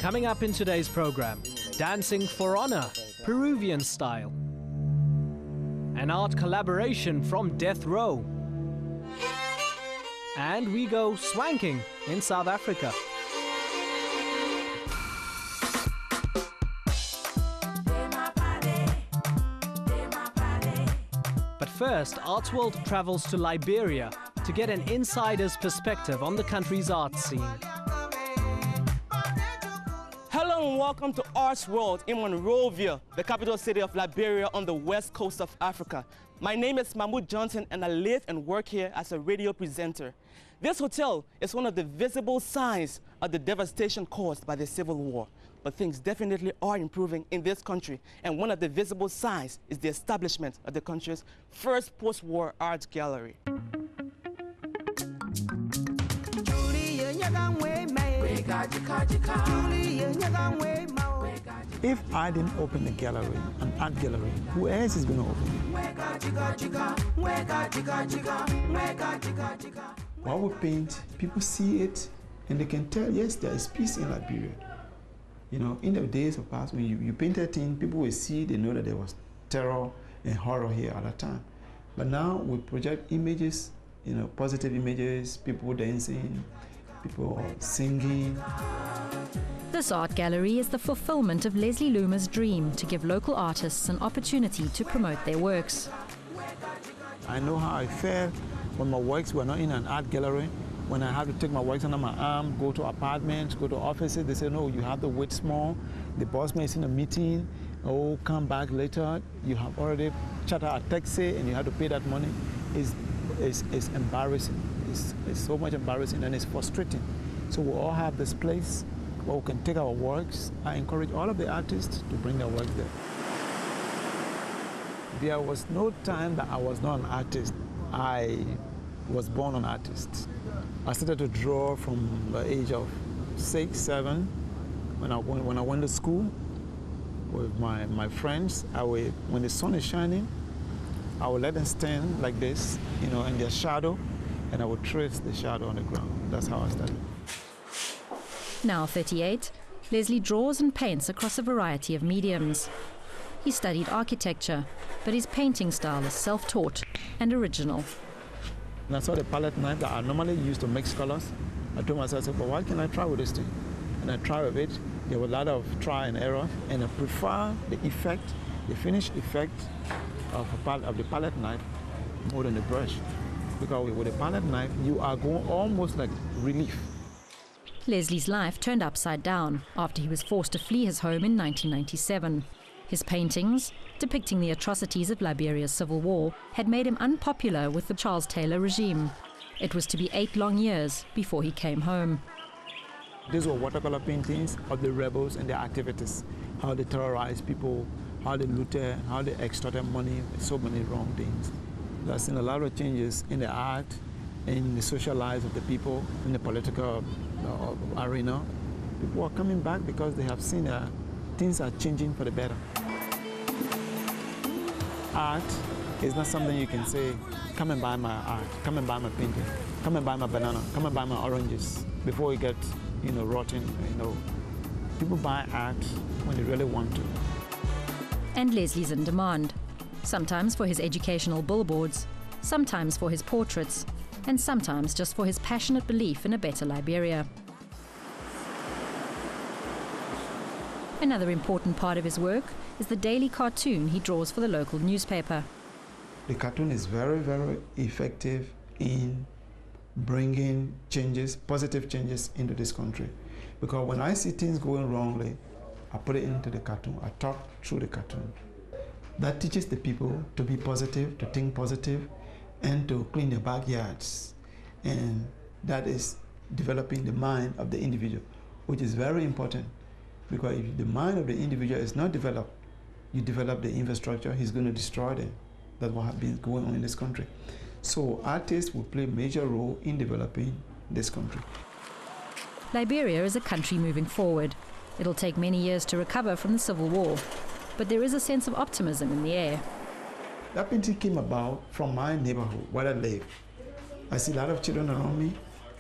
Coming up in today's program, dancing for honor, Peruvian style. An art collaboration from Death Row. And we go swanking in South Africa. But first, Artsworld travels to Liberia to get an insider's perspective on the country's art scene. Hello and welcome to Artsworld in Monrovia, the capital city of Liberia on the west coast of Africa. My name is Mahmoud Johnson and I live and work here as a radio presenter. This hotel is one of the visible signs of the devastation caused by the Civil War. But things definitely are improving in this country, and one of the visible signs is the establishment of the country's first post-war art gallery. If I didn't open a gallery, an art gallery, who else is going to open it? While we paint, people see it and they can tell, yes, there is peace in Liberia. You know, in the days of past, when you painted things, people will see, they know that there was terror and horror here at that time. But now we project images, you know, positive images, people dancing, people singing. This art gallery is the fulfillment of Leslie Loomer's dream to give local artists an opportunity to promote their works. I know how I felt when my works were not in an art gallery. When I had to take my works under my arm, go to apartments, go to offices, they say, no, you have to wait small. The boss may is in a meeting, oh, come back later. You have already chartered a taxi and you have to pay that money. It's embarrassing. It's so much embarrassing and it's frustrating. So we all have this place where we can take our works. I encourage all of the artists to bring their works there. There was no time that I was not an artist. I was born an artist. I started to draw from the age of 6, 7. When I went to school with my friends, when the sun is shining, I would let them stand like this, you know, in their shadow, and I would trace the shadow on the ground. That's how I started. Now 38, Leslie draws and paints across a variety of mediums. He studied architecture, but his painting style is self-taught and original. And I saw the palette knife that I normally use to mix colors. I told myself, well, why can't I try with this thing? And I tried with it. There was a lot of try and error, and I prefer the effect, the finished effect of the palette knife more than the brush. Because with the palette knife, you are going almost like relief. Leslie's life turned upside down after he was forced to flee his home in 1997. His paintings, depicting the atrocities of Liberia's civil war, had made him unpopular with the Charles Taylor regime. It was to be 8 long years before he came home. These were watercolor paintings of the rebels and their activities, how they terrorized people, how they looted, how they extorted money, so many wrong things. I've seen a lot of changes in the art, in the social lives of the people, in the political arena. People are coming back because they have seen that things are changing for the better. Art is not something you can say, come and buy my art, come and buy my painting, come and buy my banana, come and buy my oranges, before it gets, you know, rotten, you know. People buy art when they really want to. And Leslie's in demand, sometimes for his educational billboards, sometimes for his portraits, and sometimes just for his passionate belief in a better Liberia. Another important part of his work is the daily cartoon he draws for the local newspaper. The cartoon is very, very effective in bringing changes, positive changes into this country. Because when I see things going wrongly, I put it into the cartoon. I talk through the cartoon. That teaches the people to be positive, to think positive, and to clean their backyards. And that is developing the mind of the individual, which is very important. Because if the mind of the individual is not developed, you develop the infrastructure, he's going to destroy them. That's what has been going on in this country. So artists will play a major role in developing this country. Liberia is a country moving forward. It'll take many years to recover from the Civil War, but there is a sense of optimism in the air. That painting came about from my neighborhood where I live. I see a lot of children around me.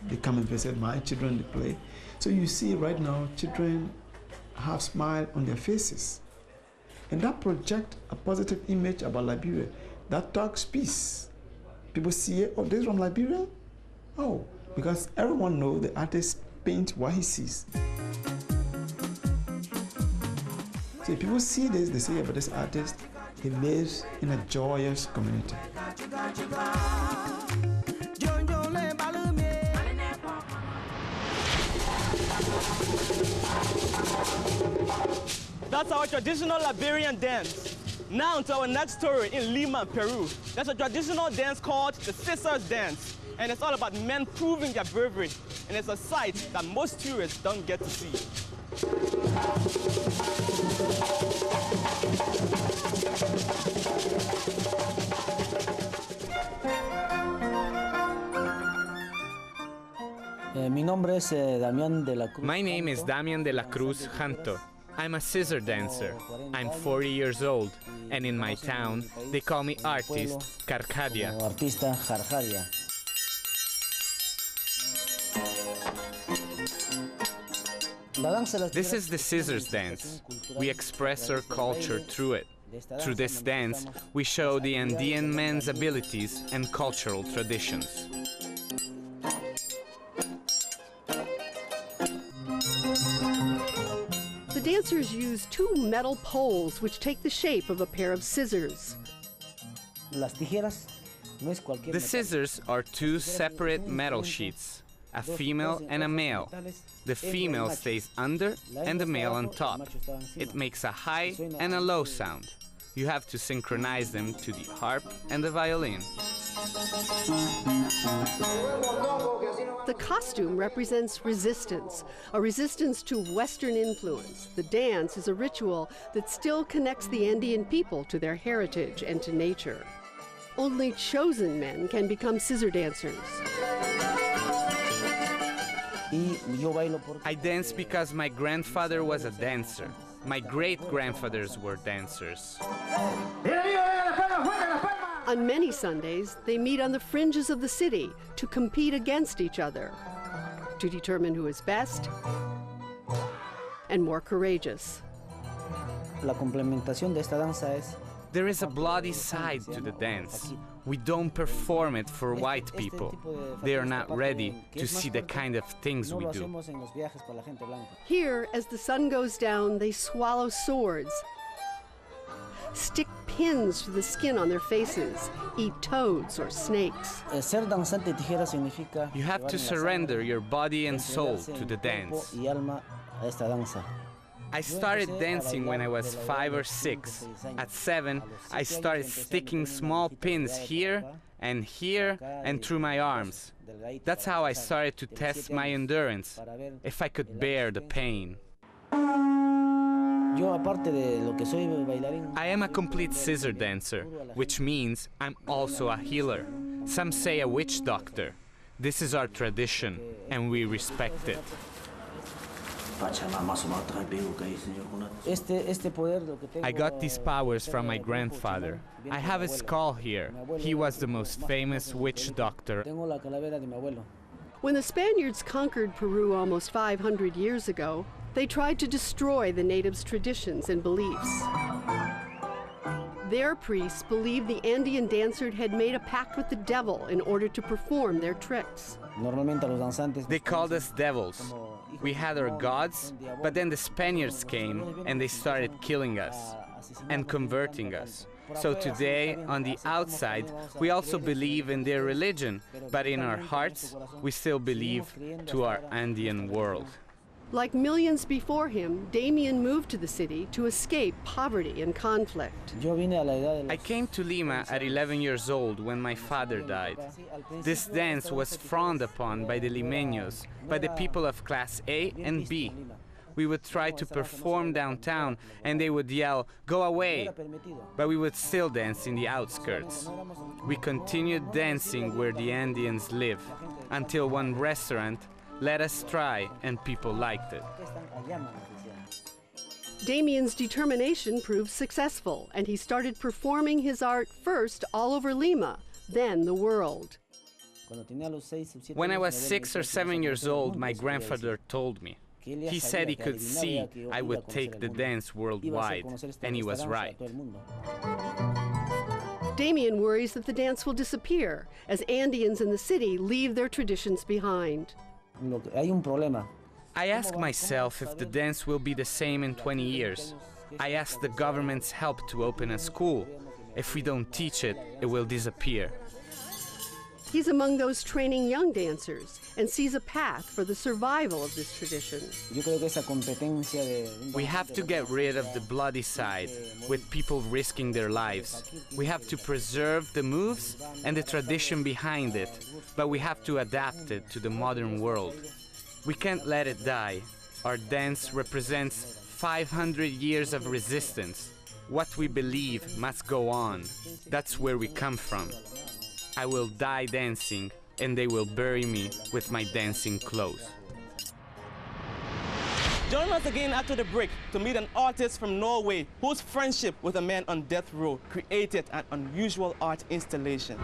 They come and visit my children, they play. So you see right now, children have smile on their faces. And that projects a positive image about Liberia. That talks peace. People see it, oh, this is from Liberia? Oh, because everyone knows the artist paints what he sees. So if people see this, they say, yeah, but this artist, he lives in a joyous community. That's our traditional Liberian dance. Now to our next story in Lima, Peru. That's a traditional dance called the scissor dance. And it's all about men proving their bravery. And it's a sight that most tourists don't get to see. My name is Damian de la Cruz Janto. I'm a scissor dancer. I'm 40 years old, and in my town, they call me artist Carcadia. This is the scissors dance. We express our culture through it. Through this dance, we show the Andean men's abilities and cultural traditions. The dancers use two metal poles which take the shape of a pair of scissors. The scissors are two separate metal sheets, a female and a male. The female stays under and the male on top. It makes a high and a low sound. You have to synchronize them to the harp and the violin. The costume represents resistance, a resistance to Western influence. The dance is a ritual that still connects the Andean people to their heritage and to nature. Only chosen men can become scissor dancers. I dance because my grandfather was a dancer. My great-grandfathers were dancers. On many Sundays, they meet on the fringes of the city to compete against each other, to determine who is best and more courageous. There is a bloody side to the dance. We don't perform it for white people. They are not ready to see the kind of things we do. Here, as the sun goes down, they swallow swords, stick pins to the skin on their faces, eat toads or snakes. You have to surrender your body and soul to the dance. I started dancing when I was 5 or 6. At 7, I started sticking small pins here and through my arms. That's how I started to test my endurance, if I could bear the pain. I am a complete scissor dancer, which means I'm also a healer. Some say a witch doctor. This is our tradition, and we respect it. I got these powers from my grandfather. I have a skull here. He was the most famous witch doctor. When the Spaniards conquered Peru almost 500 years ago, they tried to destroy the natives' traditions and beliefs. Their priests believed the Andean dancers had made a pact with the devil in order to perform their tricks. They called us devils. We had our gods, but then the Spaniards came and they started killing us and converting us. So today, on the outside, we also believe in their religion, but in our hearts, we still believe to our Andean world. Like millions before him, Damien moved to the city to escape poverty and conflict. I came to Lima at 11 years old when my father died. This dance was frowned upon by the Limeños, by the people of class A and B. We would try to perform downtown and they would yell, "Go away!" But we would still dance in the outskirts. We continued dancing where the Andeans live, until one restaurant let us try, and people liked it. Damien's determination proved successful, and he started performing his art first all over Lima, then the world. When I was 6 or 7 years old, my grandfather told me, He said he could see I would take the dance worldwide, and he was right. Damien worries that the dance will disappear as Andeans in the city leave their traditions behind. I ask myself if the dance will be the same in 20 years. I ask the government's help to open a school. If we don't teach it, it will disappear. He's among those training young dancers and sees a path for the survival of this tradition. We have to get rid of the bloody side, with people risking their lives. We have to preserve the moves and the tradition behind it, but we have to adapt it to the modern world. We can't let it die. Our dance represents 500 years of resistance. What we believe must go on. That's where we come from. I will die dancing, and they will bury me with my dancing clothes. Join us again after the break to meet an artist from Norway whose friendship with a man on death row created an unusual art installation.